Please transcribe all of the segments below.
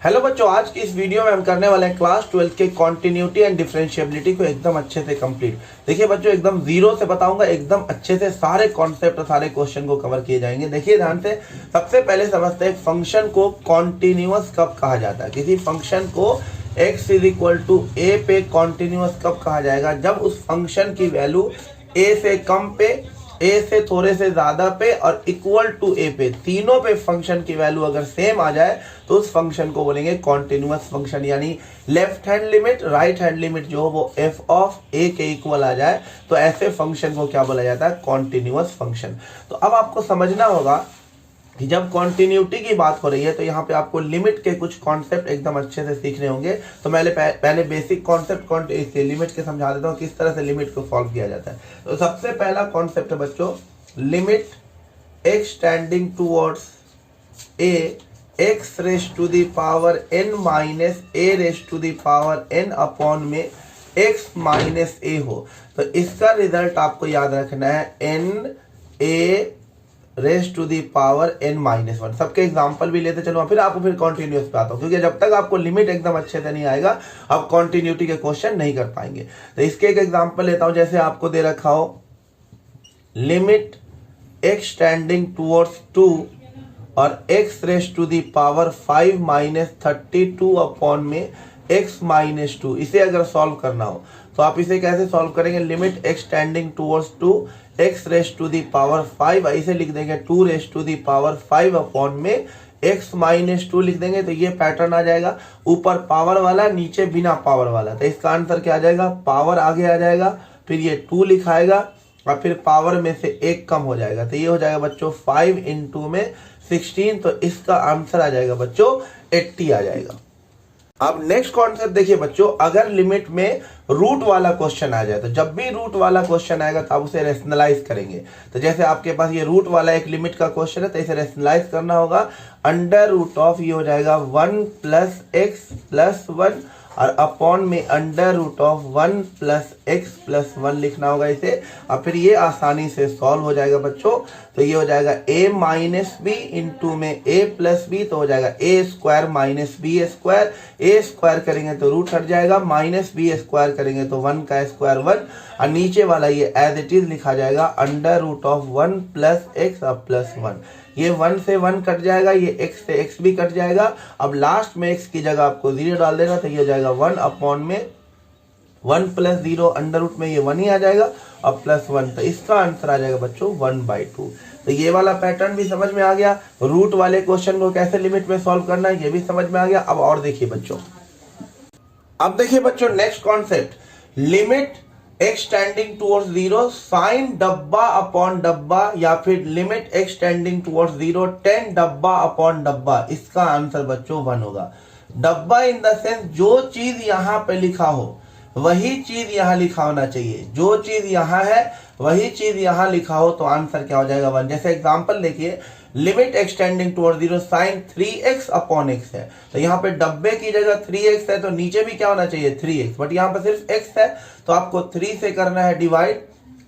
Hello बच्चों, आज की इस वीडियो में हम करने वाले हैं क्लास 12 के कॉन्टिन्यूटी एंड डिफरेंशिएबिलिटी को एकदम अच्छे से कंप्लीट। देखिए बच्चों, एकदम जीरो से बताऊंगा, एकदम अच्छे से सारे कॉन्सेप्ट और सारे क्वेश्चन को कवर किए जाएंगे। देखिए ध्यान से, सबसे पहले समझते हैं फंक्शन को कॉन्टिन्यूअस कब कहा जाता है। किसी फंक्शन को x = a पे कॉन्टिन्यूअस कब कहा जाएगा? जब उस फंक्शन की वैल्यू a से कम पे, a से थोड़े से ज्यादा पे और इक्वल टू a पे, तीनों पे फंक्शन की वैल्यू अगर सेम आ जाए तो उस फंक्शन को बोलेंगे कॉन्टिन्यूअस फंक्शन। यानी left hand limit, right hand limit जो वो f(a) के इक्वल आ जाए तो ऐसे फंक्शन को क्या बोला जाता है? Continuous function. तो अब आपको समझना होगा कि जब कॉन्टिन्यूटी की बात हो रही है तो यहाँ पे आपको लिमिट के कुछ कॉन्सेप्ट एकदम अच्छे से सीखने होंगे। तो पहले बेसिक कॉन्सेप्ट लिमिट के समझा देता हूँ, किस तरह से लिमिट को सॉल्व किया जाता है। तो सबसे पहला कॉन्सेप्ट है बच्चों, limit x tending towards a x raise to the power n minus a raise to the power n upon में x माइनस a हो। तो इसका रिजल्ट आपको याद रखना है n a raise to the power n-1। सबके एग्जांपल भी लेते चलो, फिर कॉन्टिन्यूअस पे आता हूँ, क्योंकि जब तक आपको लिमिट एकदम अच्छे से नहीं आएगा आप कॉन्टिन्यूटी के क्वेश्चन नहीं कर पाएंगे। तो इसके एक एग्जांपल लेता हूँ, जैसे आपको दे रखा हो लिमिट x टेंडिंग टूवर्ड्स 2 और x raise to the power 5 minus 32 upon में x माइनस 2। इसे अगर सॉल्व करना हो तो आप इसे कैसे सॉल्व करेंगे? Limit x tending towards 2 x raise to the power 5, ऐसे लिख देंगे 2 raise to the power 5 upon में x माइनस 2 लिख देंगे। तो ये पैटर्न आ जाएगा, ऊपर पावर वाला, नीचे बिना पावर वाला। तो इसका आंसर क्या आ जाएगा? पावर आगे आ जाएगा, फिर ये 2 लिखाएगा और फिर पावर में से 1 कम हो जाएगा। तो ये हो जाएगा बच्चों 5 × 2 में 16। तो इसका आंसर आ जाएगा बच्चों 80 आ जाएगा। अब नेक्स्ट कॉन्सेप्ट देखिए बच्चों, अगर लिमिट में रूट वाला क्वेश्चन आ जाए तो जब भी रूट वाला क्वेश्चन आएगा तो आप उसे रेशनलाइज करेंगे। तो जैसे आपके पास ये रूट वाला एक लिमिट का क्वेश्चन है तो इसे रेशनलाइज करना होगा। √, ये हो जाएगा 1 + x + 1 और अपॉन में √1 + x + 1 लिखना होगा इसे, और फिर ये आसानी से सॉल्व हो जाएगा बच्चों। तो ये हो जाएगा a माइनस b इंटू में a प्लस b, तो हो जाएगा a² माइनस b²। a² करेंगे तो रूट हट जाएगा, माइनस b² करेंगे तो 1 का स्क्वायर 1, और नीचे वाला ये एज इट इज लिखा जाएगा √1 + x + 1। ये 1 से 1 कट जाएगा, ये x से x भी कट जाएगा। अब लास्ट में x की जगह आपको 0 डाल देना, तो ये हो जाएगा 1 अपॉन में 1 + 0 अंडर रूट में ये 1 ही आ जाएगा और +1। तो इसका आंसर आ जाएगा बच्चों 1/2। तो ये वाला पैटर्न भी समझ में आ गया। रूट वाले क्वेश्चन को कैसे लिमिट में सॉल्व करना है ये भी समझ में आ गया। अब और देखिए बच्चों, अब देखिए बच्चों next concept, limit x tending towards 0 sin डब्बा अपॉन डब्बा, या फिर limit x tending towards 0 tan डब्बा अपॉन डब्बा। इसका आंसर बच्चों 1 होगा। डब्बा इन द सेंस जो चीज यहाँ पे लिखा हो वही चीज यहाँ लिखा होना चाहिए, जो चीज यहाँ है वही चीज यहाँ लिखा हो, तो आंसर क्या हो जाएगा 1। जैसे एग्जांपल देखिए, limit x tending towards 0 sin 3x upon x है। तो यहाँ पे डब्बे की जगह 3x है तो नीचे भी क्या होना चाहिए? 3x, बट यहाँ पे सिर्फ x है तो आपको 3 से करना है डिवाइड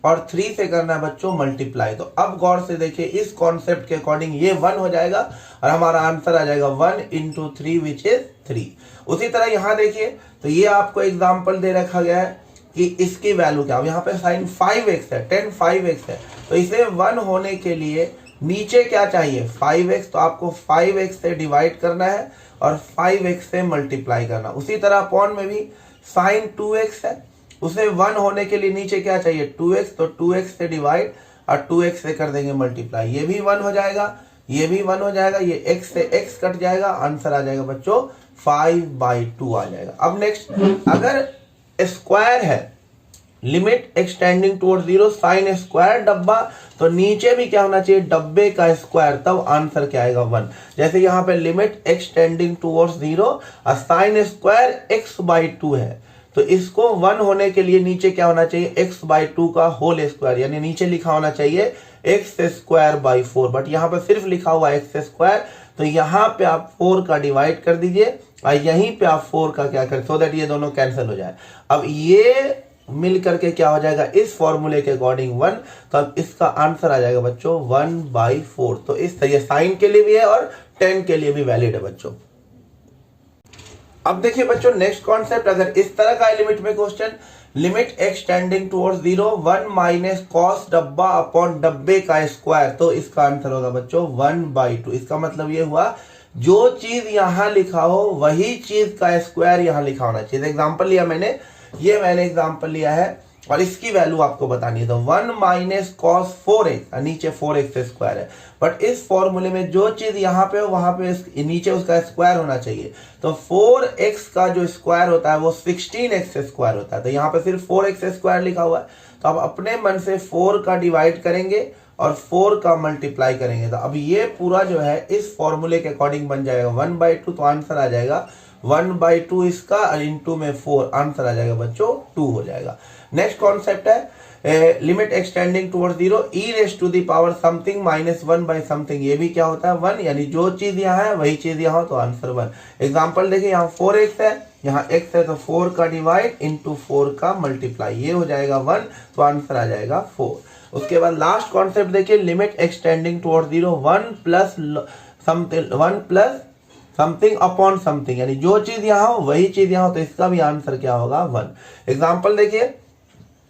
और 3 से करना है बच्चों मल्टीप्लाई। तो अब गौर से देखिए, इस कॉन्सेप्ट के अकॉर्डिंग ये 1 हो जाएगा और हमारा आंसर आ जाएगा 1 × 3 विच इज 3। उसी तरह यहाँ देखिए, तो ये आपको एग्जाम्पल दे रखा गया है कि इसकी वैल्यू क्या, अब यहाँ पे sin 5x है, tan 5x है, तो इसे 1 होने के लिए नीचे क्या चाहिए? 5x। तो आपको 5x से डिवाइड करना है और 5x से मल्टीप्लाई करना। उसी तरह अपॉन में भी sin 2x है, उसे 1 होने के लिए नीचे क्या चाहिए? 2x। तो 2x से डिवाइड और 2x से कर देंगे मल्टीप्लाई, ये भी 1 हो जाएगा, ये भी 1 हो जाएगा, ये x से x कट जाएगा, आंसर आ जाएगा बच्चों 5/2 आ जाएगा। अब नेक्स्ट, अगर स्क्वायर है, limit x tending towards 0 sin² डब्बा, तो नीचे भी क्या होना चाहिए? डब्बे का स्क्वायर, तब आंसर क्या आएगा 1। जैसे यहाँ पे लिमिट x टेंडिंग टूवर्ड्स 0 और sin² x/2 है, तो इसको 1 होने के लिए नीचे क्या होना चाहिए? x/2 का होल स्क्वायर, यानी नीचे लिखा होना चाहिए x² 4, बट यहाँ पे सिर्फ लिखा हुआ x²। तो यहाँ पे आप 4 का डिवाइड कर दीजिए और यहीं पे आप 4 का क्या करें, सो दैट ये दोनों कैंसिल हो जाए। अब ये मिल करके क्या हो जाएगा? इस फॉर्मूले के अकॉर्डिंग 1। तो अब इसका आंसर आ जाएगा बच्चों 1/4। तो इस तरह साइन के लिए भी है और 10 के लिए भी वैलिड है बच्चों। अब देखिए बच्चों नेक्स्ट कॉन्सेप्ट, अगर इस तरह का है लिमिट में question, limit x tending towards 0 1 minus cos डब्बा अपॉन डब्बे का स्क्वायर, तो इसका आंसर होगा बच्चों 1/2। इसका मतलब ये हुआ जो चीज यहां लिखा हो वही चीज का स्क्वायर यहां लिखा होना चाहिए। एग्जांपल लिया मैंने एग्जांपल लिया है और इसकी वैल्यू आपको बतानी है, तो 1 माइनस कॉस 4x, नीचे 4x स्क्वायर है, बट इस फॉर्मूले में जो चीज यहाँ पे हो वहां पे नीचे उसका स्क्वायर होना चाहिए। तो 4x का जो स्क्वायर होता है वो 16x स्क्वायर होता है, तो यहाँ पे सिर्फ 4x स्क्वायर लिखा हुआ है, तो आप अपने मन से 4 का डिवाइड करेंगे और 4 का मल्टीप्लाई करेंगे, तो अब ये पूरा जो है इस फॉर्मूले के अकॉर्डिंग बन जाएगा 1/2, तो आंसर आ जाएगा 1/2 इसका, और इंटू में 4, आंसर आ जाएगा बच्चों 2 हो जाएगा। नेक्स्ट कॉन्सेप्ट है limit x tending towards 0 e raise to the power something minus 1 by something, ये भी क्या होता है 1, यानी जो चीज यहाँ है वही चीज यहाँ हो, तो आंसर 1। एग्जांपल देखिए यहाँ 4x है, यहाँ x है, तो 4 का डिवाइड इंटू 4 का मल्टीप्लाई, ये हो जाएगा 1, तो आंसर आ जाएगा 4। उसके बाद लास्ट कॉन्सेप्ट देखिए limit x tending towards 0 1 plus something upon something, यानी जो चीज यहाँ हो वही चीज यहाँ हो, तो इसका भी आंसर क्या होगा 1। एग्जांपल देखिए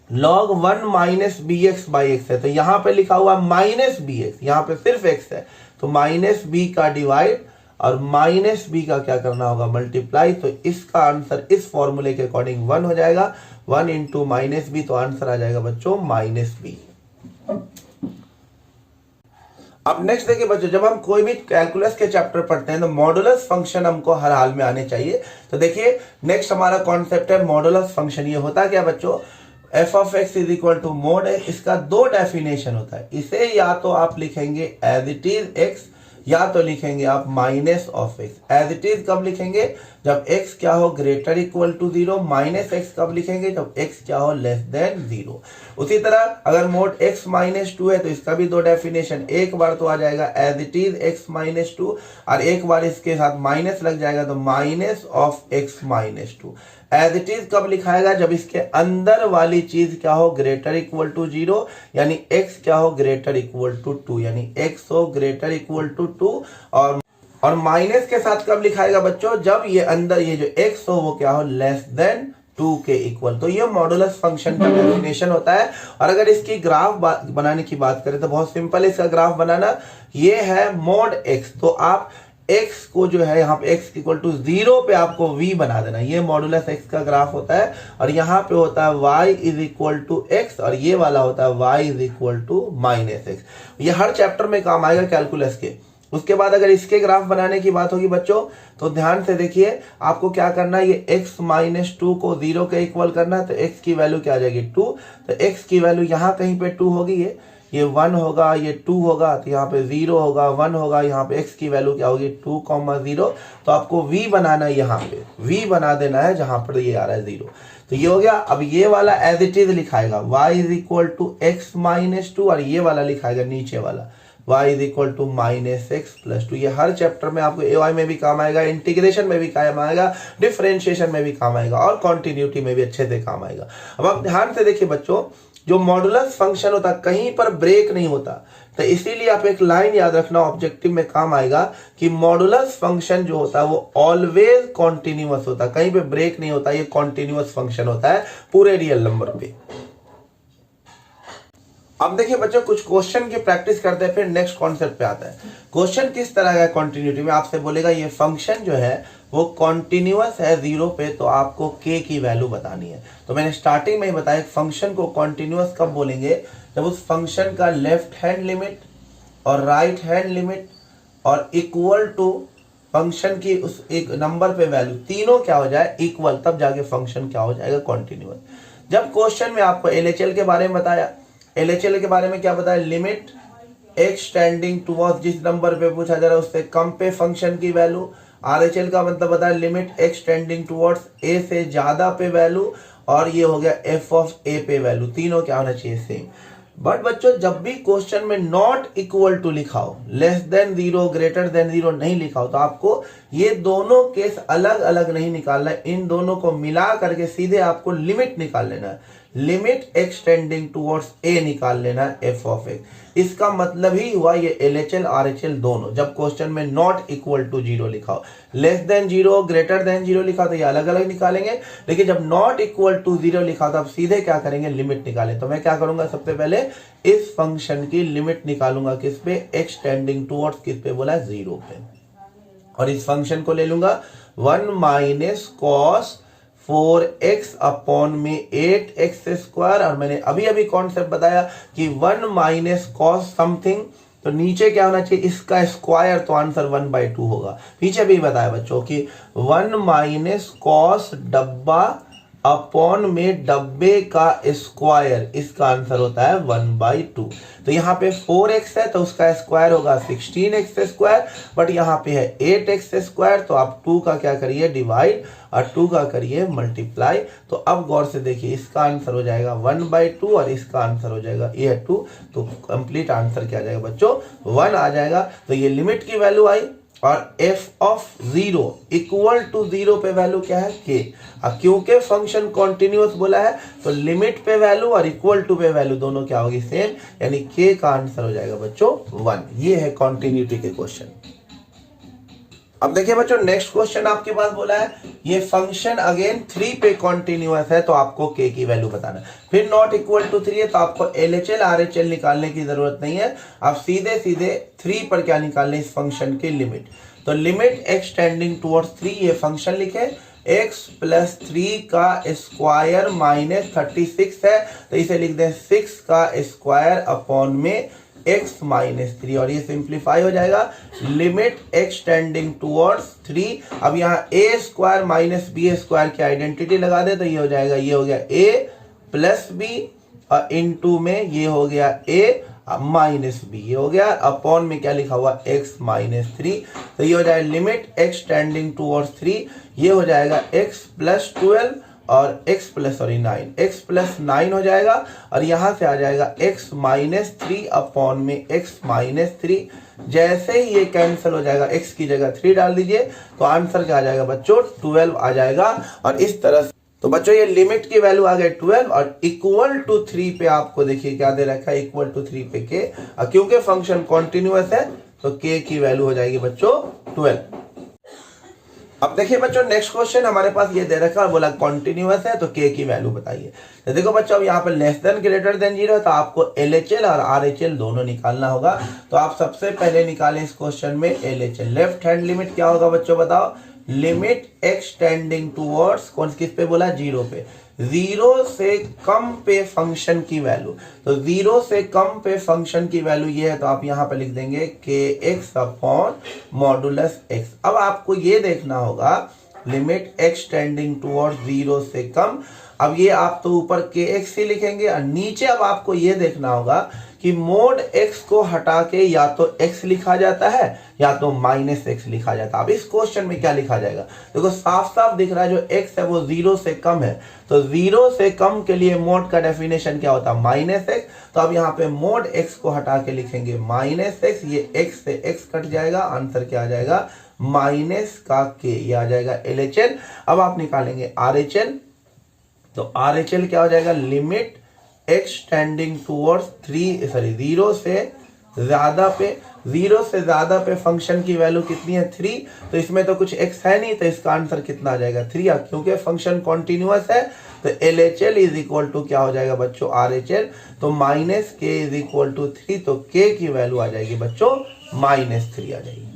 log 1 minus B X by X है, तो यहाँ पे लिखा हुआ माइनस बी एक्स, यहाँ पे सिर्फ x है, तो माइनस बी का डिवाइड और माइनस बी का क्या करना होगा मल्टीप्लाई, तो इसका आंसर इस फॉर्मूले के अकॉर्डिंग 1 हो जाएगा, 1 इंटू माइनस बी, तो आंसर आ जाएगा बच्चों माइनस बी। अब नेक्स्ट देखिए बच्चों, जब हम कोई भी कैलकुलस के चैप्टर पढ़ते हैं तो मॉडुलस फंक्शन हमको हर हाल में आने चाहिए। तो देखिए नेक्स्ट हमारा कॉन्सेप्ट है मॉडुलस फंक्शन। ये होता क्या बच्चों, F of X is equal to mod है, इसका दो डेफिनेशन होता है। इसे या तो आप लिखेंगे एज इट इज एक्स, या तो लिखेंगे आप minus of X. As it is कब लिखेंगे, जब x क्या हो greater equal to 0। Minus X कब लिखेंगे, जब x क्या हो लेस देन 0। उसी तरह अगर मोड x माइनस 2 है तो इसका भी दो डेफिनेशन, एक बार तो आ जाएगा as it is x minus 2, और एक बार इसके साथ माइनस लग जाएगा तो minus of x minus 2। As it is कब लिखाएगा, जब इसके अंदर वाली चीज क्या हो ग्रेटर इक्वल टू 0, यानी x क्या हो ग्रेटर इक्वल टू 2, यानी x हो ग्रेटर इक्वल टू 2। और माइनस के साथ कब लिखाएगा बच्चों, जब ये अंदर ये जो x हो वो क्या हो लेस देन 2 के इक्वल। तो ये मॉडुलस फंक्शन का डेफिनेशन होता है। और अगर इसकी ग्राफ बनाने की बात करें तो बहुत सिंपल है इसका ग्राफ बनाना। ये है मोड x, तो आप x को जो है यहाँ पे x इक्वल टू 0 पे आपको v बना देना, ये मॉडुलस x का ग्राफ होता है। और यहाँ पे होता है y is equal to x, और ये वाला होता है y is equal to minus x। ये हर चैप्टर में काम आएगा कैलकुलस के। उसके बाद अगर इसके ग्राफ बनाने की बात होगी बच्चों, तो ध्यान से देखिए आपको क्या करना है, ये x माइनस 2 को 0 के इक्वल करना है, तो x की वैल्यू क्या आ जाएगी 2। तो x की वैल्यू यहाँ कहीं पे 2 होगी, ये 1 होगा, ये 2 होगा, तो यहाँ पे 0 होगा 1 होगा, यहाँ पे x की वैल्यू क्या होगी 2,0। तो आपको v बनाना है, यहाँ पे v बना देना है जहां पर ये आ रहा है 0। तो ये हो गया। अब ये वाला एज इट इज लिखाएगा y is equal to x minus 2, और ये वाला लिखाएगा नीचे वाला y is equal to minus x plus 2। ये हर चैप्टर में आपको एवाई में भी काम आएगा, इंटीग्रेशन में भी काम आएगा, डिफरेंशिएशन में भी काम आएगा, और कॉन्टिन्यूटी में भी अच्छे से काम आएगा। अब आप ध्यान से देखिए बच्चों, जो मॉडुलस फंक्शन होता है कहीं पर ब्रेक नहीं होता, तो इसीलिए आप एक लाइन याद रखना ऑब्जेक्टिव में काम आएगा कि मॉडुलस फंक्शन जो होता है वो ऑलवेज कॉन्टिन्यूअस होता है, कहीं पे ब्रेक नहीं होता, ये कॉन्टिन्यूअस फंक्शन होता है पूरे रियल नंबर पे। अब देखिए बच्चों कुछ क्वेश्चन की प्रैक्टिस करते हैं, फिर नेक्स्ट कॉन्सेप्ट पे आता है। क्वेश्चन किस तरह का कॉन्टिन्यूटी में आपसे बोलेगा ये फंक्शन जो है वो कॉन्टिन्यूअस है 0 पे, तो आपको k की वैल्यू बतानी है। तो मैंने स्टार्टिंग में ही बताया फंक्शन को कॉन्टिन्यूअस कब बोलेंगे, जब उस फंक्शन का लेफ्ट हैंड लिमिट और राइट हैंड लिमिट और इक्वल टू फंक्शन की उस एक नंबर पे वैल्यू तीनों क्या हो जाए इक्वल, तब जाके फंक्शन क्या हो जाएगा कॉन्टिन्यूअस। जब क्वेश्चन में आपको LHL के बारे में बताया, LHL के बारे में क्या बताया, लिमिट x टेंडिंग टुवर्ड्स, जिस नंबर पे पूछा जा रहा है उससे कम पे फंक्शन की वैल्यू। RHL का मतलब बताया limit x tending towards a से ज्यादा पे वैल्यू, और ये हो गया f ऑफ a पे वैल्यू, तीनों क्या होना चाहिए सेम। बट बच्चों जब भी क्वेश्चन में नॉट इक्वल टू लिखा हो, लेस देन 0 ग्रेटर देन 0 नहीं लिखा हो, तो आपको ये दोनों केस अलग अलग नहीं निकालना है, इन दोनों को मिला करके सीधे आपको लिमिट निकाल लेना है। लिमिट एक्सटेंडिंग टुवर्ड्स ए निकाल लेना है एफ ऑफ एक्स। इसका मतलब ही हुआ ये LHL RHL दोनों, जब क्वेश्चन में नॉट इक्वल टू जीरो लिखा हो, less than zero greater than zero लिखा तो ये अलग अलग निकालेंगे, लेकिन जब नॉट इक्वल टू जीरो लिखा तो अब सीधे क्या करेंगे, लिमिट निकालें। तो मैं क्या करूंगा, सबसे पहले इस फंक्शन की लिमिट निकालूंगा किस पे, एक्सटेंडिंग टुवर्ड्स किस पे बोला है, जीरो पे, और इस फंक्शन को ले लूंगा 1 माइनस कॉस 4x अपॉन में 8x स्क्वायर, और मैंने अभी अभी कॉन्सेप्ट बताया कि 1 माइनस कॉस समथिंग, तो नीचे क्या होना चाहिए, इसका स्क्वायर, तो आंसर 1/2 होगा। पीछे भी बताया बच्चों कि 1 माइनस कॉस डब्बा अपॉन में डब्बे का स्क्वायर, इसका आंसर होता है 1/2। तो यहाँ पे 4x है तो उसका स्क्वायर होगा 16x स्क्वायर, बट यहाँ पे है 8x स्क्वायर, तो आप 2 का क्या करिए, डिवाइड, और 2 का करिए मल्टीप्लाई। तो अब गौर से देखिए, इसका आंसर हो जाएगा 1/2 और इसका आंसर हो जाएगा ये 2, तो कंप्लीट आंसर क्या आ जाएगा बच्चों, 1 आ जाएगा। तो ये लिमिट की वैल्यू आई, और एफ ऑफ 0 इक्वल टू 0 पे वैल्यू क्या है, के। अब क्योंकि फंक्शन कॉन्टिन्यूअस बोला है तो लिमिट पे वैल्यू और इक्वल टू पे वैल्यू दोनों क्या होगी, सेम, यानी के का आंसर हो जाएगा बच्चों 1। ये है कॉन्टिन्यूटी के क्वेश्चन। अब देखिए बच्चों, नेक्स्ट क्वेश्चन आपके पास बोला है ये फंक्शन अगेन 3 पे कॉन्टिन्यूअस है, तो आपको के की वैल्यू बताना है। फिर नॉट इक्वल टू 3 है तो आपको LHL RHL निकालने की जरूरत नहीं है, आप सीधे सीधे 3 पर क्या निकालने, इस फंक्शन की लिमिट। तो लिमिट एक्सटेंडिंग टुवर्ड्स 3, ये फंक्शन लिखे, x प्लस 3 का स्क्वायर माइनस 36 है, तो इसे लिख दें 6 का स्क्वायर अपॉन में x माइनस 3, और ये सिंप्लीफाई हो जाएगा, लिमिट एक्सटेंडिंग टुवर्ड्स 3। अब यहाँ a square minus b square की आइडेंटिटी लगा दे तो ये हो जाएगा, ये हो गया a प्लस बी, और इनटू में ये हो गया a माइनस बी, ये हो गया, अपॉन में क्या लिखा हुआ, x माइनस 3। तो ये हो जाएगा लिमिट एक्सटेंडिंग टुवर्ड्स 3, ये हो जाएगा x प्लस 12 और x प्लस 9, x प्लस 9 हो जाएगा, और यहां से आ जाएगा x माइनस 3 अपॉन में x माइनस 3। जैसे ही ये कैंसिल हो जाएगा, x की जगह 3 डाल दीजिए, तो आंसर क्या आ जाएगा बच्चों, 12 आ जाएगा। और इस तरह से तो बच्चों ये लिमिट की वैल्यू आ गई 12, और इक्वल टू 3 पे आपको देखिए क्या दे रखा है, इक्वल टू 3 पे के, और क्योंकि फंक्शन कॉन्टिन्यूअस है तो के की वैल्यू हो जाएगी बच्चों 12। अब देखिए बच्चों, नेक्स्ट क्वेश्चन हमारे पास ये दे रखा है, बोला कॉन्टिन्यूअस है तो के की वैल्यू बताइए। तो देखो बच्चों, अब यहाँ पे लेस देन ग्रेटर देन 0 है तो आपको LHL और RHL दोनों निकालना होगा। तो आप सबसे पहले निकालें इस क्वेश्चन में LHL। लेफ्ट हैंड लिमिट क्या होगा बच्चों, बताओ, लिमिट एक्सटेंडिंग टुवर्ड्स, कौन किस पे बोला, 0 पे, 0 से कम पे फंक्शन की वैल्यू। तो 0 से कम पे फंक्शन की वैल्यू ये है, तो आप यहाँ पे लिख देंगे kx अपॉन मॉडुलस x। अब आपको ये देखना होगा लिमिट एक्सटेंडिंग टुवर्ड्स 0 से कम, अब ये आप तो ऊपर kx ही लिखेंगे, और नीचे अब आपको ये देखना होगा कि मोड x को हटा के या तो x लिखा जाता है या तो माइनस x लिखा जाता है। अब इस क्वेश्चन में क्या लिखा जाएगा, देखो साफ साफ दिख रहा है, जो x है वो 0 से कम है, तो 0 से कम के लिए मोड का डेफिनेशन क्या होता है, माइनस x। तो अब यहाँ पे मोड x को हटा के लिखेंगे माइनस x, ये x से x कट जाएगा, आंसर क्या आ जाएगा, माइनस का k, ये आ जाएगा LHL। अब आप निकालेंगे RHL, तो RHL क्या हो जाएगा, लिमिट एक्सटेंडिंग टुवर्ड्स 0 से ज्यादा पे, 0 से ज्यादा पे फंक्शन की वैल्यू कितनी है, 3। तो इसमें तो कुछ x है नहीं, तो इसका आंसर कितना आ जाएगा, 3। क्योंकि फंक्शन कॉन्टिन्यूअस है तो LHL इज इक्वल टू क्या हो जाएगा बच्चों, RHL, तो minus k is equal to 3, तो k की वैल्यू आ जाएगी बच्चों माइनस 3 आ जाएगी।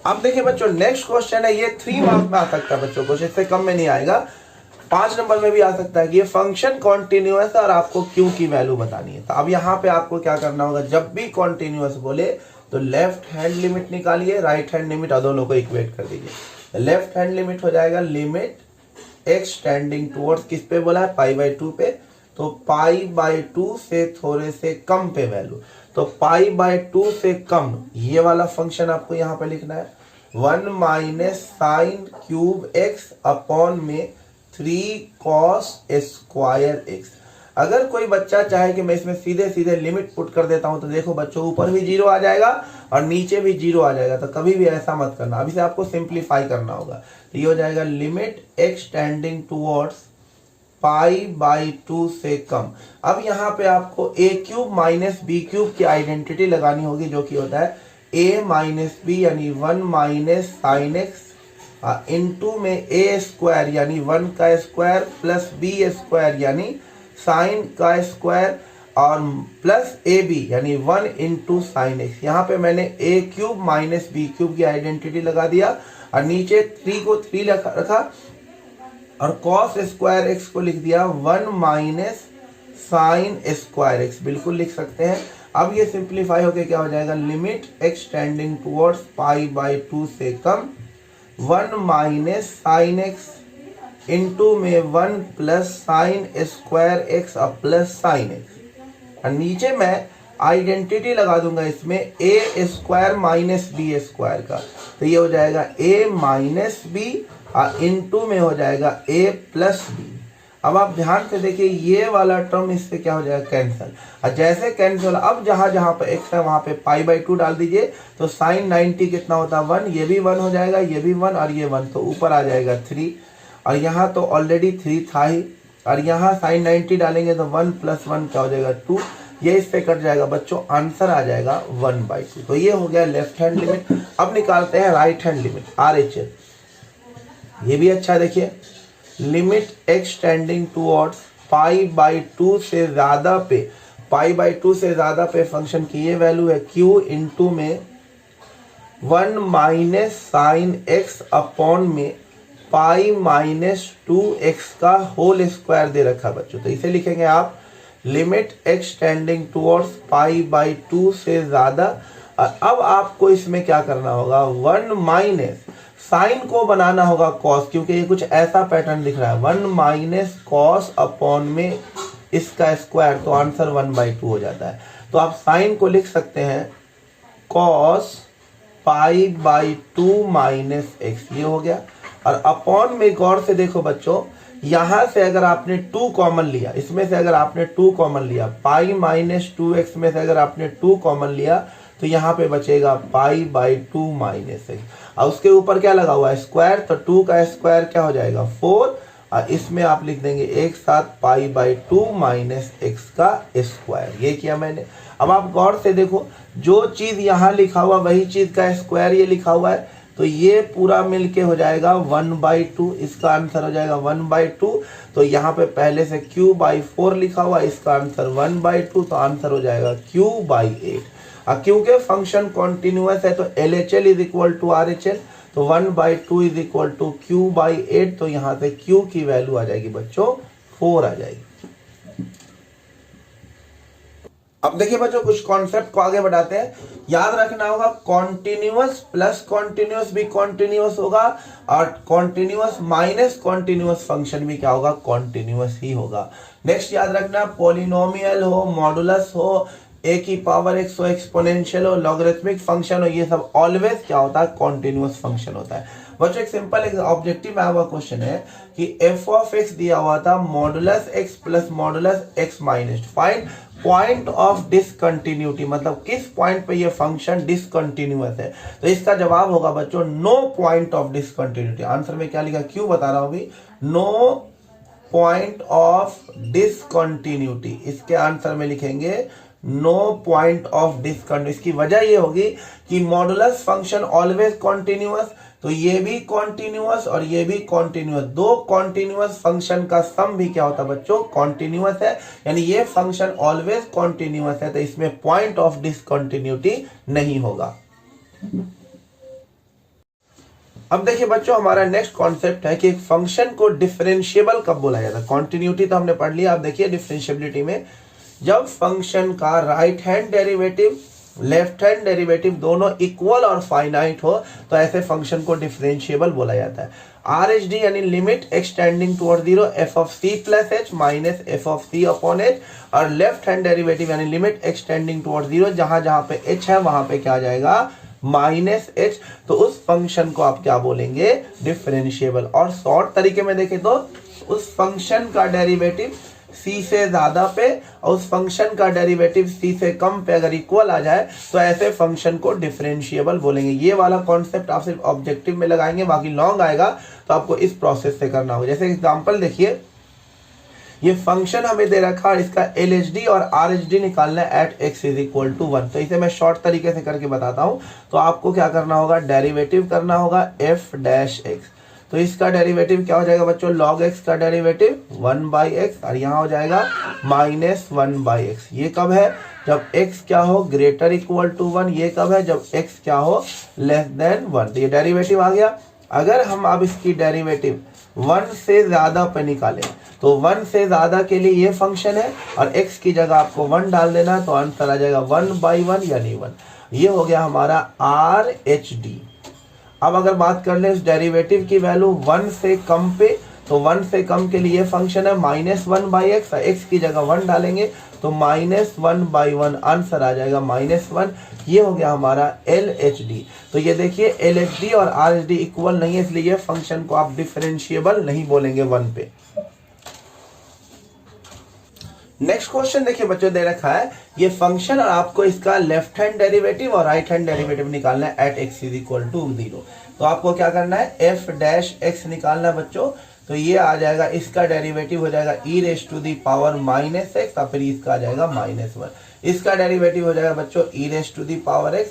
अब देखिए बच्चों, नेक्स्ट क्वेश्चन है, ये 3 मार्क्स में आ सकता है बच्चों, कुछ इससे कम में नहीं आएगा, 5 नंबर में भी आ सकता है कि ये फंक्शन कॉन्टिन्यूअस है और आपको क्यू की वैल्यू बतानी है। तो अब यहाँ पे आपको क्या करना होगा, जब भी कॉन्टिन्यूअस बोले तो लेफ्ट हैंड लिमिट निकालिए, राइट हैंड लिमिट, और दोनों को इक्वेट कर दीजिए। लेफ्ट हैंड लिमिट हो जाएगा लिमिट एक्सटेंडिंग टुवर्ड्स, किस पे बोला है, π/2 पे, तो π/2 से थोड़े से कम पे वैल्यू, तो π/2 से कम, ये वाला फंक्शन आपको यहाँ पे लिखना है, 1 minus sine cube x upon में 3 cos स्क्वायर x। अगर कोई बच्चा चाहे कि मैं इसमें सीधे सीधे लिमिट पुट कर देता हूं, तो देखो बच्चों, ऊपर भी 0 आ जाएगा और नीचे भी 0 आ जाएगा, तो कभी भी ऐसा मत करना, अभी से आपको सिंप्लीफाई करना होगा। तो ये हो जाएगा लिमिट एक्सटेंडिंग टुवर्ड्स π/2 से कम। अब यहाँ पे आपको a³ माइनस b³ की आइडेंटिटी लगानी होगी, जो कि होता है a माइनस बी यानी 1 माइनस साइन एक्स इंटू में a² यानी 1 का स्क्वायर प्लस b² यानी साइन का स्क्वायर और प्लस ab यानी 1 इंटू साइन एक्स। यहाँ पे मैंने a³ माइनस b³ की आइडेंटिटी लगा दिया और नीचे 3 को 3 रखा और कॉस स्क्वायर एक्स को लिख दिया 1 माइनस साइन स्क्वायर एक्स, बिल्कुल लिख सकते हैं। अब ये सिंप्लीफाई होके क्या हो जाएगा, लिमिट एक्स टेंडिंग टुवर्ड्स π/2 से कम 1 माइनस साइन एक्स इंटू में 1 प्लस साइन स्क्वायर एक्स और प्लस साइन एक्स और नीचे मैं आइडेंटिटी लगा दूंगा इसमें a² माइनस b² का, तो ये हो जाएगा a माइनस बी इंटू में हो जाएगा a प्लस बी। अब आप ध्यान से देखिए ये वाला टर्म इससे क्या हो जाएगा, कैंसिल। और जैसे कैंसिल, अब जहां जहां पे x है वहां पे π/2 डाल दीजिए, तो साइन 90 कितना होता है 1, ये भी 1 हो जाएगा, ये भी 1 और ये 1, तो ऊपर आ जाएगा 3 और यहाँ तो ऑलरेडी 3 था ही और यहाँ साइन 90 डालेंगे तो 1 प्लस 1 क्या हो जाएगा 2, ये इससे कट जाएगा बच्चों, आंसर आ जाएगा 1/2। तो ये हो गया लेफ्ट हैंड लिमिट। अब निकालते हैं राइट हैंड लिमिट RHL। ये भी अच्छा देखिए, लिमिट एक्स टेंडिंग टुवर्ड्स π/2 से ज्यादा पे, π/2 से ज्यादा पे फंक्शन की ये वैल्यू है q इंटू में 1 माइनस साइन एक्स अपॉन में पाई माइनस 2x का होल स्क्वायर दे रखा बच्चों। तो इसे लिखेंगे आप लिमिट एक्स टेंडिंग टुवर्ड्स π/2 से ज्यादा। अब आपको इसमें क्या करना होगा, 1 माइनस साइन को बनाना होगा कॉस, क्योंकि ये कुछ ऐसा पैटर्न दिख रहा है 1 माइनस कॉस अपॉन में इसका स्क्वायर, तो आंसर 1/2 हो जाता है। तो आप साइन को लिख सकते हैं कॉस π/2 माइनस एक्स, ये हो गया। और अपॉन में गौर से देखो बच्चों, यहां से अगर आपने 2 कॉमन लिया, इसमें से अगर आपने 2 कॉमन लिया, पाई माइनस 2x में से अगर आपने 2 कॉमन लिया तो यहाँ पे बचेगा π/2 माइनस एक्स और उसके ऊपर क्या लगा हुआ है स्क्वायर, तो 2 का स्क्वायर क्या हो जाएगा 4 और इसमें आप लिख देंगे एक साथ π/2 माइनस एक्स का स्क्वायर। ये किया मैंने। अब आप गौर से देखो, जो चीज यहाँ लिखा हुआ वही चीज का स्क्वायर ये लिखा हुआ है, तो ये पूरा मिलके हो जाएगा 1/2, इसका आंसर हो जाएगा 1/2। तो यहाँ पे पहले से q/4 लिखा हुआ, इसका आंसर 1/2, तो आंसर हो जाएगा q/8। क्योंकि फंक्शन कॉन्टिन्यूअस है तो LHL is equal to RHL, तो 1/2 इज इक्वल टू q/8, तो यहाँ से q की वैल्यू आ जाएगी बच्चों 4 आ जाएगी। अब देखिए बच्चों, कुछ कॉन्सेप्ट को आगे बढ़ाते हैं। याद रखना होगा कॉन्टिन्यूअस प्लस कॉन्टिन्यूअस भी कॉन्टिन्यूअस होगा और कॉन्टिन्यूअस माइनस कॉन्टिन्यूअस फंक्शन भी क्या होगा, कॉन्टिन्यूअस ही होगा। नेक्स्ट याद रखना, पॉलिनोमियल हो, मॉडुलस हो, a की पावर x हो, एक्सपोनेंशियल हो, लॉगरिथमिक फंक्शन हो, ये सब ऑलवेज क्या होता है, कॉन्टिन्यूअस फंक्शन होता है। बच्चों एक सिंपल एक ऑब्जेक्टिव में हुआ क्वेश्चन है कि f ऑफ x दिया हुआ था modulus x plus modulus x minus, find point of discontinuity, मतलब किस पॉइंट पे ये फंक्शन डिसकंटिन्यूअस है। तो इसका जवाब होगा बच्चों no point of discontinuity. Answer में क्या लिखा, क्यों बता रहा हूं अभी, नो पॉइंट ऑफ डिसकंटिन्यूटी, इसके आंसर में लिखेंगे नो पॉइंट ऑफ डिसकंटिन्यूटी। इसकी वजह ये होगी कि मॉडुलस फंक्शन ऑलवेज कॉन्टिन्यूअस, तो ये भी कॉन्टिन्यूअस और ये भी कॉन्टिन्यूअस, दो कॉन्टिन्यूअस फंक्शन का सम भी क्या होता है बच्चों, कॉन्टिन्यूअस है, यानी ये फंक्शन ऑलवेज कॉन्टिन्यूअस है, तो इसमें पॉइंट ऑफ डिसकंटिन्यूटी नहीं होगा। अब देखिए बच्चों, हमारा नेक्स्ट कॉन्सेप्ट है कि एक फंक्शन को डिफरेंशिएबल कब बोला जाता है। कॉन्टिन्यूटी तो हमने पढ़ लिया, आप देखिए डिफरेंशिएबिलिटी में जब फंक्शन का right hand derivative left hand derivative दोनों इक्वल और फाइनाइट हो तो ऐसे फंक्शन को डिफरेंशिएबल बोला जाता है। RHD यानी limit x tending toward 0 f of c plus h minus f of c upon h, और लेफ्ट हैंड डेरिवेटिव यानी लिमिट एक्सटेंडिंग टुवर्ड 0 जहां जहां पे h है वहां पे क्या आ जाएगा माइनस h, तो उस फंक्शन को आप क्या बोलेंगे, डिफरेंशिएबल। और शॉर्ट तरीके में देखें तो उस फंक्शन का डेरिवेटिव c से ज्यादा पे और उस फंक्शन का डेरिवेटिव c से कम पे अगर इक्वल आ जाए तो ऐसे फंक्शन को डिफरेंशिएबल बोलेंगे। ये वाला कॉन्सेप्ट आप सिर्फ ऑब्जेक्टिव में लगाएंगे, बाकी लॉन्ग आएगा तो आपको इस प्रोसेस से करना होगा। जैसे एग्जांपल देखिए, ये फंक्शन हमें दे रखा है, इसका LHD और RHD निकालना है at x is equal to 1। तो इसे मैं शॉर्ट तरीके से करके बताता हूँ। तो आपको क्या करना होगा, डेरिवेटिव करना होगा f डैश x। तो इसका डेरिवेटिव क्या हो जाएगा बच्चों, log x का डेरिवेटिव 1/x और यहाँ हो जाएगा -1/x। ये कब है, जब x क्या हो ग्रेटर इक्वल टू 1। ये कब है, जब x क्या हो लेस देन 1। तो ये डेरिवेटिव आ गया। अगर हम अब इसकी डेरिवेटिव 1 से ज्यादा पे निकालें तो 1 से ज्यादा के लिए ये फंक्शन है और x की जगह आपको 1 डाल देना है, तो आंसर आ जाएगा 1/1 यानी 1। ये हो गया हमारा RHD। अब अगर बात कर ले इस डेरिवेटिव की वैल्यू 1 से कम पे, तो 1 से कम के लिए फंक्शन है -1/x। x की जगह 1 डालेंगे तो -1/1 आंसर आ जाएगा -1। ये हो गया हमारा LHD। तो ये देखिए LHD और RHD इक्वल नहीं है, इसलिए ये फंक्शन को आप डिफरेंशिएबल नहीं बोलेंगे 1 पे। नेक्स्ट क्वेश्चन देखिए बच्चों, दे रखा है ये फंक्शन और आपको इसका लेफ्ट हैंड डेरिवेटिव और राइट हैंड डेरिवेटिव निकालना है at x is equal to 0। तो आपको क्या करना है, f डैश x निकालना है बच्चों। तो ये आ जाएगा, इसका डेरिवेटिव हो जाएगा e raise to the power -x और फिर इसका आ जाएगा -1। इसका डेरिवेटिव हो जाएगा बच्चों e raise to the power x।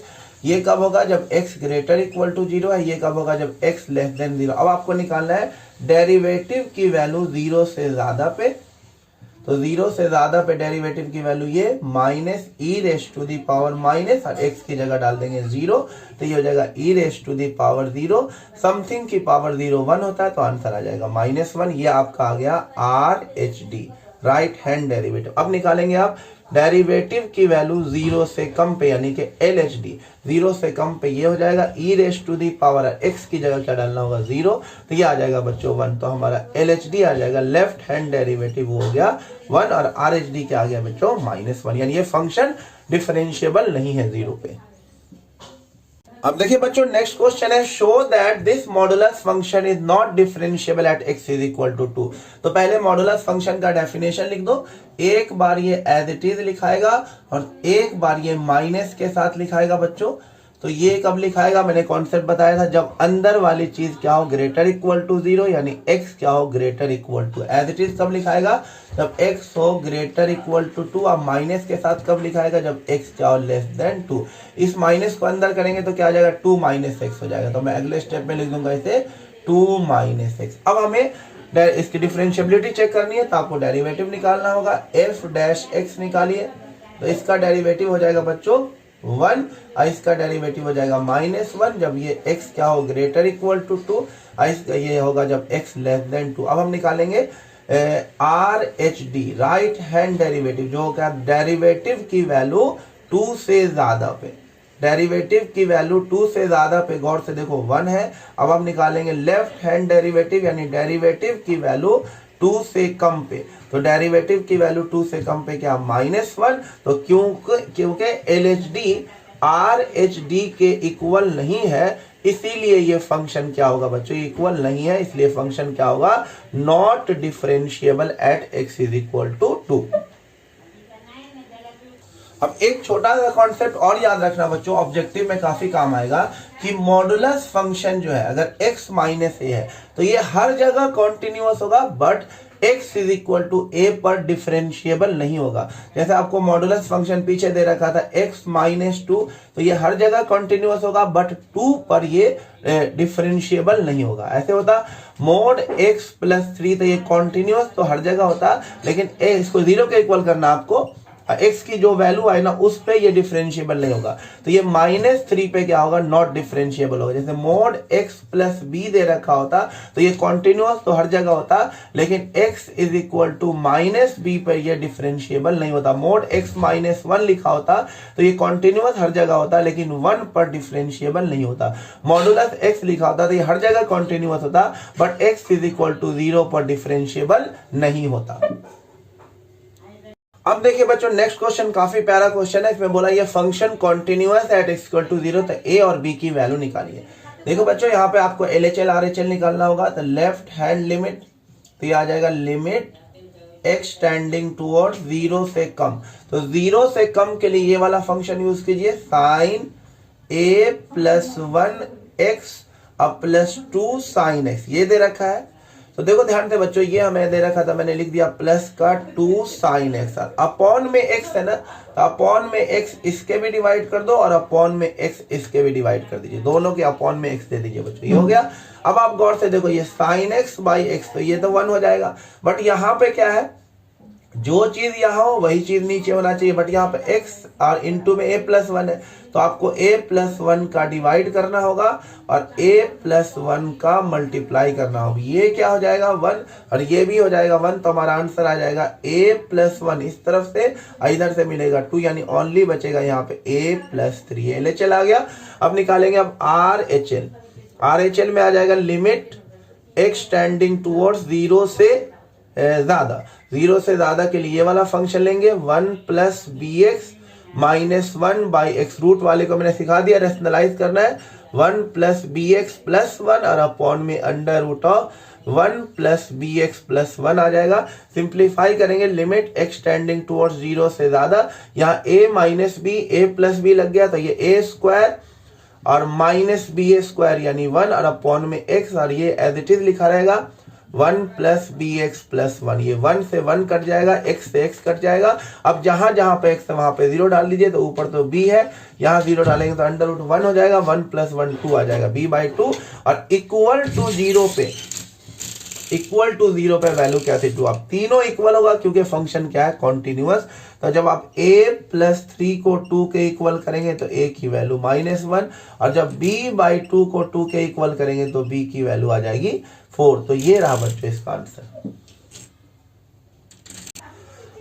ये कब होगा, जब x ग्रेटर इक्वल टू 0 है। ये कब होगा, जब x लेस देन 0। अब आपको निकालना है डेरिवेटिव की वैल्यू 0 से ज्यादा पे। तो 0 से ज्यादा पे डेरिवेटिव की वैल्यू ये -e raise to the power minus और x की जगह डाल देंगे 0। तो ये हो जाएगा e raise to the power 0। Something की पावर 0 1 होता है, तो आंसर आ जाएगा -1। ये आपका आ गया RHD, राइट हैंड डेरिवेटिव। अब निकालेंगे आप डेरिवेटिव की वैल्यू 0 से कम पे यानी कि LHD 0 से कम पे। ये हो जाएगा e raise to the power x की जगह क्या डालना होगा 0। तो ये आ जाएगा बच्चों 1। तो हमारा LHD आ जाएगा लेफ्ट हैंड डेरिवेटिव हो गया 1 और RHD क्या आ गया बच्चों -1। यानी ये फंक्शन डिफरेंशिएबल नहीं है 0 पे। अब देखिए बच्चों नेक्स्ट क्वेश्चन है, show that this modulus function is not differentiable at x is equal to 2। तो पहले मॉडुलस फंक्शन का डेफिनेशन लिख दो। एक बार ये एज इट इज लिखाएगा और एक बार ये माइनस के साथ लिखाएगा बच्चों। तो ये कब लिखाएगा, मैंने कॉन्सेप्ट बताया था, जब अंदर वाली चीज क्या हो ग्रेटर इक्वल टू 0 यानी x क्या हो greater equal to. As it is कब लिखाएगा, जब x हो ग्रेटर इक्वल टू 2। अब माइनस के साथ कब लिखाएगा, जब x क्या हो लेस देन 2। इस माइनस को अंदर करेंगे तो क्या आ जाएगा 2 - x हो जाएगा। तो मैं अगले स्टेप में लिख दूंगा इसे 2 - x। अब हमें इसकी डिफरेंशिएबिलिटी चेक करनी है, तो आपको डेरिवेटिव निकालना होगा। f डैश x निकालिए, तो इसका डेरिवेटिव हो जाएगा बच्चों 1 और इसका डेरिवेटिव हो जाएगा -1 जब ये x क्या हो ग्रेटर इक्वल टू 2 और ये होगा जब x लेस देन 2। अब हम निकालेंगे RHD, राइट हैंड डेरिवेटिव, जो क्या डेरिवेटिव की वैल्यू 2 से ज्यादा पे। डेरिवेटिव की वैल्यू 2 से ज्यादा पे, गौर से देखो 1 है। अब हम निकालेंगे लेफ्ट हैंड डेरिवेटिव, यानी डेरिवेटिव की वैल्यू 2 से कम पे। तो डेरिवेटिव की वैल्यू 2 से कम पे क्या -1। तो क्योंकि LHD RHD के इक्वल नहीं है, इसीलिए ये फंक्शन क्या होगा बच्चों, इक्वल नहीं है, इसलिए फंक्शन क्या होगा not differentiable at x is equal to 2। अब एक छोटा सा कॉन्सेप्ट और याद रखना बच्चों, ऑब्जेक्टिव में काफी काम आएगा, कि मॉडुलस फंक्शन जो है अगर x माइनस a है तो ये हर जगह कॉन्टिन्यूअस होगा, but x is equal to a पर डिफरेंशिएबल नहीं होगा। जैसे आपको मॉडुलस फंक्शन पीछे दे रखा था x -2, तो ये हर जगह कॉन्टिन्यूअस होगा, बट 2 पर ये डिफरेंशिएबल नहीं होगा। ऐसे होता मोड x + 3, तो ये कॉन्टिन्यूअस तो हर जगह होता, लेकिन इसको 0 के इक्वल करना आपको, x की जो वैल्यू है ना उस पे ये डिफरेंशिएबल नहीं होगा। तो ये -3 पे क्या होगा नॉट डिफरेंशिएबल होगा। जैसे मोड x + b दे रखा होता तो ये कॉन्टिन्यूअस तो हर जगह होता, लेकिन x is equal to -b पे ये डिफरेंशिएबल नहीं होता। मोड x -1 लिखा होता तो ये कॉन्टिन्यूअस हर जगह होता, लेकिन 1 पर डिफरेंशिएबल नहीं होता। मॉडुलस x लिखा होता तो ये हर जगह कॉन्टिन्यूअस होता, but x is equal to 0 पर डिफरेंशिएबल नहीं होता। अब देखिए बच्चों नेक्स्ट क्वेश्चन काफी प्यारा क्वेश्चन है। इसमें बोला ये फंक्शन कॉन्टिन्यूअस एट x = 0, तो a और b की वैल्यू निकालिए। देखो बच्चों यहाँ पे आपको LHL RHL निकालना होगा। तो लेफ्ट हैंड लिमिट, तो ये आ जाएगा लिमिट x टेंडिंग टुवर्ड्स 0 से कम। तो 0 से कम के लिए ये वाला फंक्शन यूज कीजिए, sin a + 1x + 2 sin x, ये दे रखा है। तो देखो ध्यान से बच्चों, ये हमें दे रखा था, मैंने लिख दिया प्लस का 2 साइन एक्स, अपॉन में एक्स है ना, तो अपॉन में एक्स इसके भी डिवाइड कर दो और अपॉन में एक्स इसके भी डिवाइड कर दीजिए, दोनों के अपॉन में एक्स दे दीजिए बच्चों, ये हो गया। अब आप गौर से देखो, ये साइन एक्स बाई एक्स, तो ये तो 1 हो जाएगा, बट यहाँ पे क्या है, जो चीज यहाँ हो वही चीज नीचे होना चाहिए, बट यहाँ पे x और इंटू में a+1 है, तो आपको a+1 का डिवाइड करना होगा और a+1 का मल्टीप्लाई करना होगा, ये क्या हो जाएगा 1 और ये भी हो जाएगा 1, तो हमारा आंसर आ जाएगा a+1 इस तरफ से, इधर से मिलेगा 2, यानी ओनली बचेगा यहाँ पे a+3, LHL आ गया। अब निकालेंगे अब RHL में आ जाएगा लिमिट x टेंडिंग टूवर्ड्स 0 से ज्यादा, 0 से ज्यादा के लिए ये वाला फंक्शन लेंगे 1 plus bx minus 1 by x, root वाले को मैंने सिखा दिया, रेशनलाइज करना है, 1 प्लस bx प्लस 1 और अपॉन में under root of 1 plus bx plus 1 आ जाएगा। सिंप्लीफाई करेंगे, लिमिट x टेंडिंग टूवर्ड्स 0 से ज्यादा, यहाँ a minus b, a plus b लग गया, तो ये a स्क्वायर और माइनस बी ए स्क्वायर यानी 1 और अपॉन में x, और ये एज इट इज लिखा रहेगा 1 प्लस बी एक्स प्लस 1, ये 1 से 1 कट जाएगा, x से x कट जाएगा। अब जहां जहां पे x है वहां पे 0 डाल दीजिए, तो ऊपर तो b है, यहाँ 0 डालेंगे तो अंडर रूट 1 हो जाएगा, 1 प्लस 1 2 आ जाएगा, b/2 और इक्वल टू 0 पे वैल्यू क्या थी 2। अब तीनों इक्वल होगा क्योंकि फंक्शन क्या है कॉन्टिन्यूअस, तो जब आप a+3 को 2 के इक्वल करेंगे तो a की वैल्यू -1 और जब b/2 को 2 के इक्वल करेंगे तो b की वैल्यू आ जाएगी 4। तो ये रहा बच्चों इसका आंसर।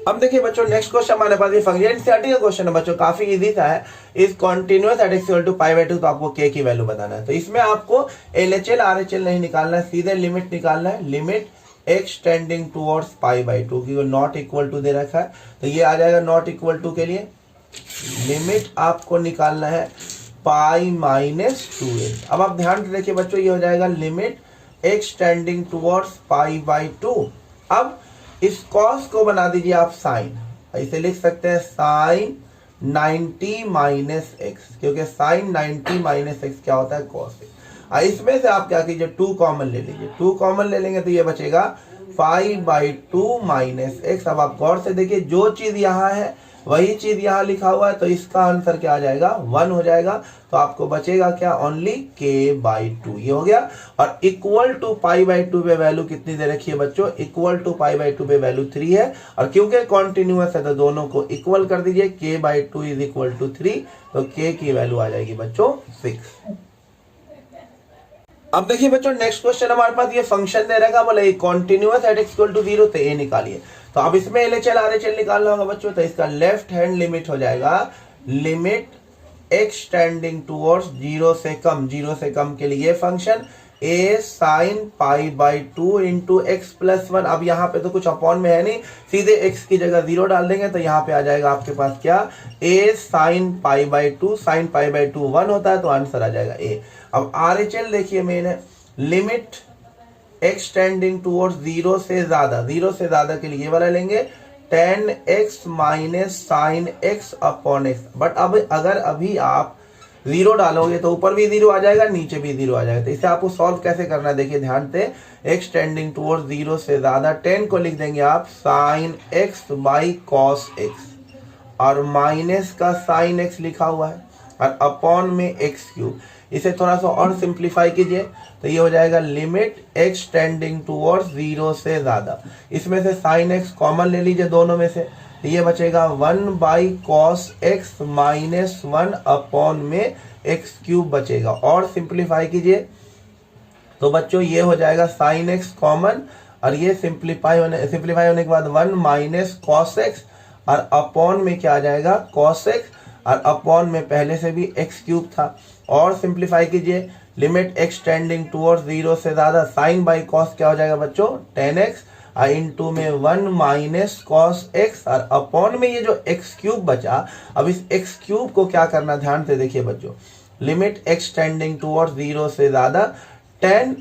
अब देखिए बच्चों नेक्स्ट क्वेश्चन हमारे पास ये फंक्शन एनसीईआरटी का क्वेश्चन है बच्चों, काफी इजी सा है। Is continuous at x equal to π/2, तो आपको k की वैल्यू बताना है। तो इसमें आपको LHL RHL नहीं निकालना है, सीधे लिमिट निकालना है, लिमिट x टेंडिंग टूवर्ड्स π/2, क्योंकि नॉट इक्वल टू दे रखा है, तो ये आ जाएगा नॉट इक्वल टू के लिए लिमिट आपको निकालना है π-2a। अब आप ध्यान से देखिए बच्चों, ये हो जाएगा लिमिट x टेंडिंग टूवर्ड्स π/2। अब इस कॉस को बना दीजिए आप साइन, ऐसे लिख सकते हैं साइन 90 माइनस एक्स, क्योंकि साइन 90 माइनस एक्स क्या होता है कॉस एक्स। इसमें से आप क्या कीजिए 2 कॉमन ले लीजिए, 2 कॉमन ले लेंगे तो ये बचेगा 5/2 माइनस एक्स। अब आप गौर से देखिए, जो चीज यहाँ है वही चीज यहाँ लिखा हुआ है, तो इसका आंसर क्या आ जाएगा 1 हो जाएगा। तो आपको बचेगा क्या ओनली k/2, ये हो गया। और इक्वल टू π/2 पे वैल्यू कितनी दे रखी है बच्चों, इक्वल टू π/2 पे वैल्यू 3 है, और क्योंकि कॉन्टिन्यूअस है तो दोनों को इक्वल कर दीजिए, k/2 इज इक्वल टू 3, तो k की वैल्यू आ जाएगी बच्चों 6। अब देखिए बच्चों नेक्स्ट क्वेश्चन हमारे पास ये फंक्शन दे रखा, बोला continuous at x equal to 0, तो a निकालिए। तो अब इसमें LHL RHL निकालना होगा बच्चों, तो इसका लेफ्ट हैंड लिमिट हो जाएगा लिमिट x टेंडिंग टूवर्ड्स 0 से कम के लिए function a sin π/2 into x plus 1। अब यहाँ पे तो कुछ अपॉन में है नहीं, सीधे x की जगह 0 डाल देंगे, तो यहाँ पे आ जाएगा आपके पास क्या a sin π/2, sin π/2 1 होता है, तो आंसर आ जाएगा a। अब RHL देखिए मेन है, लिमिट x टेंडिंग टूवर्ड्स 0 से ज्यादा के लिए ये वाला लेंगे 10x minus sine x upon x। But अब अगर अभी आप 0 डालोगे तो ऊपर भी 0 आ जाएगा, नीचे भी 0 आ जाएगा, तो इसे आपको सॉल्व कैसे करना है देखिए ध्यान से। x टेंडिंग टूवर्ड्स 0 से ज्यादा 10 को लिख देंगे आप sine x by cos x, और माइनस का साइन x लिखा हुआ है और अपॉन में x3। इसे थोड़ा सा और सिंप्लीफाई कीजिए, तो ये हो जाएगा लिमिट x टेंडिंग टूवर्ड्स 0 से ज्यादा, इसमें से साइन x कॉमन ले लीजिए दोनों में से, तो ये बचेगा 1 by cos x minus 1 upon में x³ बचेगा। और सिंप्लीफाई कीजिए तो बच्चों ये हो जाएगा साइन x कॉमन, और ये सिंप्लीफाई होने के बाद 1 माइनस कॉस x और अपॉन में क्या आ जाएगा कॉस x, और अपॉन में पहले से भी x³ था। और सिंप्लीफाई कीजिए, लिमिट x टेंडिंग टूवर्ड्स 0 से ज्यादा साइन बाई कॉस क्या हो जाएगा बच्चों 10x, इंटू में 1 माइनस कॉस x, और अपॉन में ये जो x³ बचा, अब इस x³ को क्या करना ध्यान से देखिए बच्चों, लिमिट x टेंडिंग टूवर्ड्स 0 से ज्यादा 10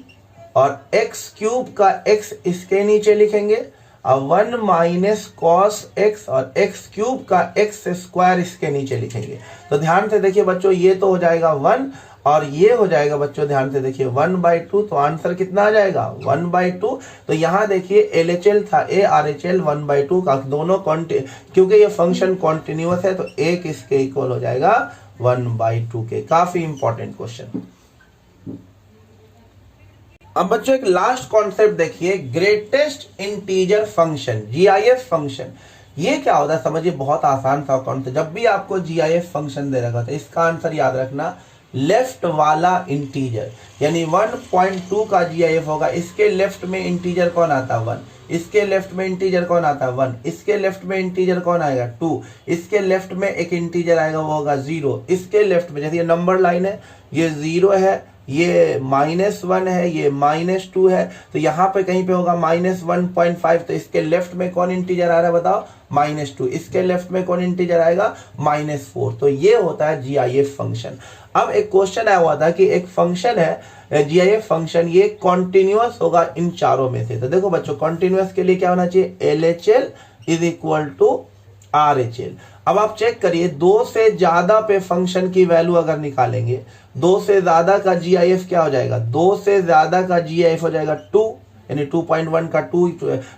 और x³ का x इसके नीचे लिखेंगे, अब 1 माइनस कॉस x और x³ का x स्क्वायर इसके नीचे लिखेंगे। तो ध्यान से देखिए बच्चों, ये तो हो जाएगा 1 और ये हो जाएगा बच्चों, ध्यान से देखिए 1/2, तो आंसर कितना आ जाएगा 1/2। तो यहाँ देखिए LHL था A RHL 1/2 का, दोनों क्योंकि ये फंक्शन कॉन्टिन्यूअस है तो एक इसके इक्वल हो जाएगा 1/2 के। काफी इंपॉर्टेंट क्वेश्चन। अब बच्चों एक लास्ट कॉन्सेप्ट देखिए, greatest integer function, GIF function. ये क्या होता है समझिए, बहुत आसान सा कॉन्सेप्ट। जब भी आपको GIF फंक्शन दे रखा था, इसका आंसर याद रखना लेफ्ट वाला इंटीजर, यानी 1.2 का GIF होगा, इसके लेफ्ट में इंटीजर कौन आता है 1, इसके लेफ्ट में इंटीजर कौन आता है 1, इसके लेफ्ट में इंटीजर कौन आएगा 2, इसके लेफ्ट में एक इंटीजर आएगा वो होगा 0, इसके लेफ्ट में, जैसे ये नंबर लाइन है, ये 0 है, ये -1 है, ये -2 है, तो यहाँ पे कहीं पे होगा -1.5, तो इसके लेफ्ट में कौन इंटीजर आ रहा है बताओ -2, इसके लेफ्ट में कौन इंटीजर आएगा -4। तो ये होता है GIF फंक्शन। अब एक क्वेश्चन आया हुआ था कि एक फंक्शन है GIF फंक्शन, ये कॉन्टिन्यूअस होगा इन चारों में से। तो देखो बच्चों, कॉन्टिन्यूअस के लिए क्या होना चाहिए, LHL = RHL। अब आप चेक करिए, 2 से ज्यादा पे फंक्शन की वैल्यू अगर निकालेंगे, 2 से ज्यादा का GIF क्या हो जाएगा, 2 से ज्यादा का GIF हो जाएगा 2, यानी 2.1 का 2,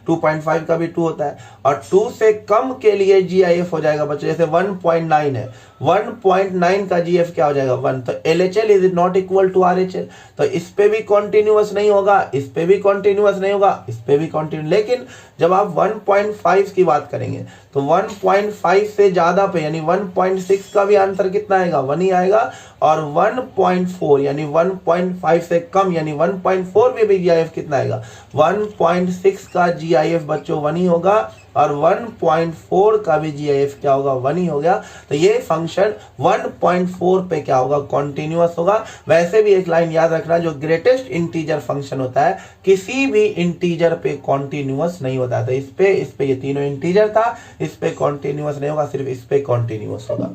2.5 का भी 2 होता है, और 2 से कम के लिए GIF हो जाएगा बच्चों, जैसे 1.9 है, 1.9 का GF क्या हो जाएगा 1। तो LHL = RHL। तो इस पे भी कॉन्टिन्यूअस नहीं होगा, इस पे भी कॉन्टिन्यूअस नहीं होगा, इस पे भी कॉन्टिन्यूअस। लेकिन जब आप 1.5 की बात करेंगे तो 1.5 से ज्यादा पे, यानी 1.6 का भी आंसर कितना आएगा 1 ही आएगा, और 1.4 यानी 1.5 से कम यानी 1.4 में भी GIF कितना आएगा 1.6 का GIF बच्चों 1 ही होगा, और 1.4 का भी GIF क्या होगा 1 ही हो गया। तो ये फंक्शन 1.4 पे क्या होगा कॉन्टिन्यूअस होगा। वैसे भी एक लाइन याद रखना, जो ग्रेटेस्ट इंटीजर फंक्शन होता है किसी भी इंटीजर पे कॉन्टिन्यूअस नहीं होता। तो इस पे ये तीनों इंटीजर था, इस पे कॉन्टिन्यूअस नहीं होगा, सिर्फ इस पे कॉन्टिन्यूअस होगा।